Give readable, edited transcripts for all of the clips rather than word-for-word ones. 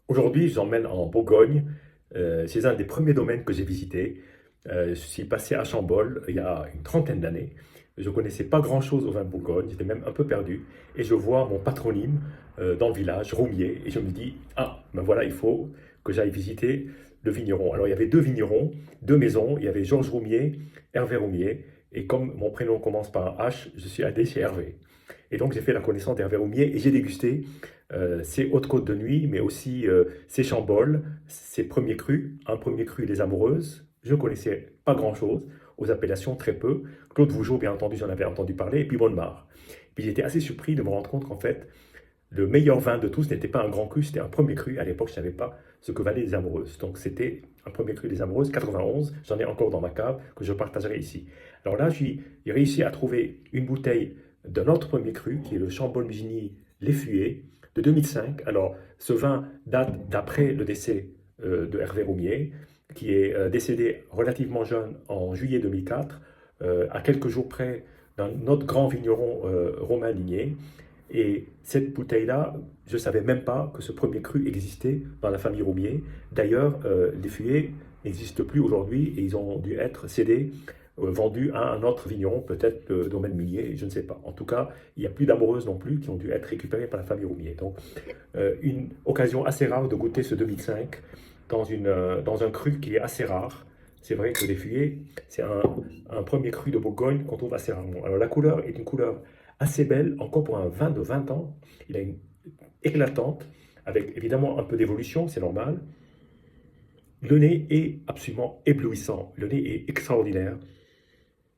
Aujourd'hui, je vous emmène en Bourgogne. C'est un des premiers domaines que j'ai visité. Je suis passé à Chambol il y a une trentaine d'années. Je ne connaissais pas grand-chose au vin de Bourgogne, j'étais même un peu perdu. Et je vois mon patronyme dans le village, Roumier, et je me dis, ah, ben voilà, il faut que j'aille visiter le vigneron. Alors il y avait deux vignerons, deux maisons, il y avait Georges Roumier, Hervé Roumier, et comme mon prénom commence par un H, je suis allé chez Hervé. Et donc j'ai fait la connaissance d'Hervé Roumier et j'ai dégusté ses hautes côtes de nuit, mais aussi ses chambols, ses premiers crus, un premier cru des Amoureuses. Je ne connaissais pas grand-chose, aux appellations très peu. Claude Vougeot, bien entendu, j'en avais entendu parler, et puis Bonnemar. Puis j'étais assez surpris de me rendre compte qu'en fait, le meilleur vin de tous n'était pas un grand cru, c'était un premier cru. À l'époque, je ne savais pas ce que valaient les Amoureuses. Donc c'était un premier cru des Amoureuses, 91. J'en ai encore dans ma cave que je partagerai ici. Alors là, j'ai réussi à trouver une bouteille d'un autre premier cru, qui est le Chambol-Musigny Les Fuyers, de 2005. Alors, ce vin date d'après le décès de Hervé Roumier, qui est décédé relativement jeune en juillet 2004, à quelques jours près d'un autre grand vigneron, Romain Ligné. Et cette bouteille-là, je ne savais même pas que ce premier cru existait dans la famille Roumier. D'ailleurs, les fûts n'existent plus aujourd'hui et ils ont dû être cédés, vendus à un autre vigneron, peut-être le domaine Millier, je ne sais pas. En tout cas, il n'y a plus d'amoureuses non plus qui ont dû être récupérées par la famille Roumier. Donc, une occasion assez rare de goûter ce 2005 dans un cru qui est assez rare. C'est vrai que les fûts, c'est un premier cru de Bourgogne qu'on trouve assez rarement. Alors, la couleur est une couleur assez belle, encore pour un vin de 20 ans. Il a une éclatante, avec évidemment un peu d'évolution, c'est normal. Le nez est absolument éblouissant, le nez est extraordinaire.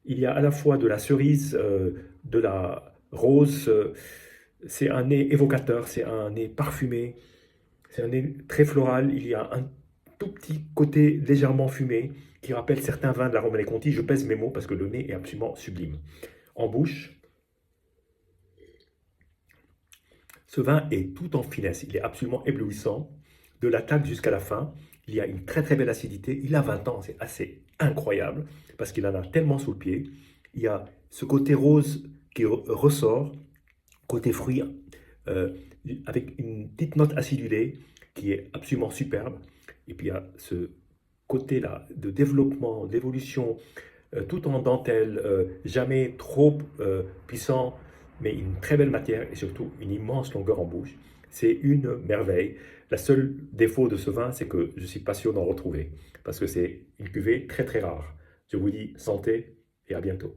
Il y a à la fois de la cerise, de la rose, c'est un nez évocateur, c'est un nez parfumé, c'est un nez très floral. Il y a un tout petit côté légèrement fumé qui rappelle certains vins de la Romanée Conti. Je pèse mes mots parce que le nez est absolument sublime. En bouche, ce vin est tout en finesse, il est absolument éblouissant. De la table jusqu'à la fin, il y a une très très belle acidité. Il a 20 ans, c'est assez incroyable parce qu'il en a tellement sous le pied. Il y a ce côté rose qui ressort, côté fruit, euh, avec une petite note acidulée qui est absolument superbe. Et puis il y a ce côté-là de développement, d'évolution, tout en dentelle, jamais trop puissant, mais une très belle matière et surtout une immense longueur en bouche. C'est une merveille. La seule défaut de ce vin, c'est que je ne suis pas sûr d'en retrouver, parce que c'est une cuvée très très rare. Je vous dis santé et à bientôt.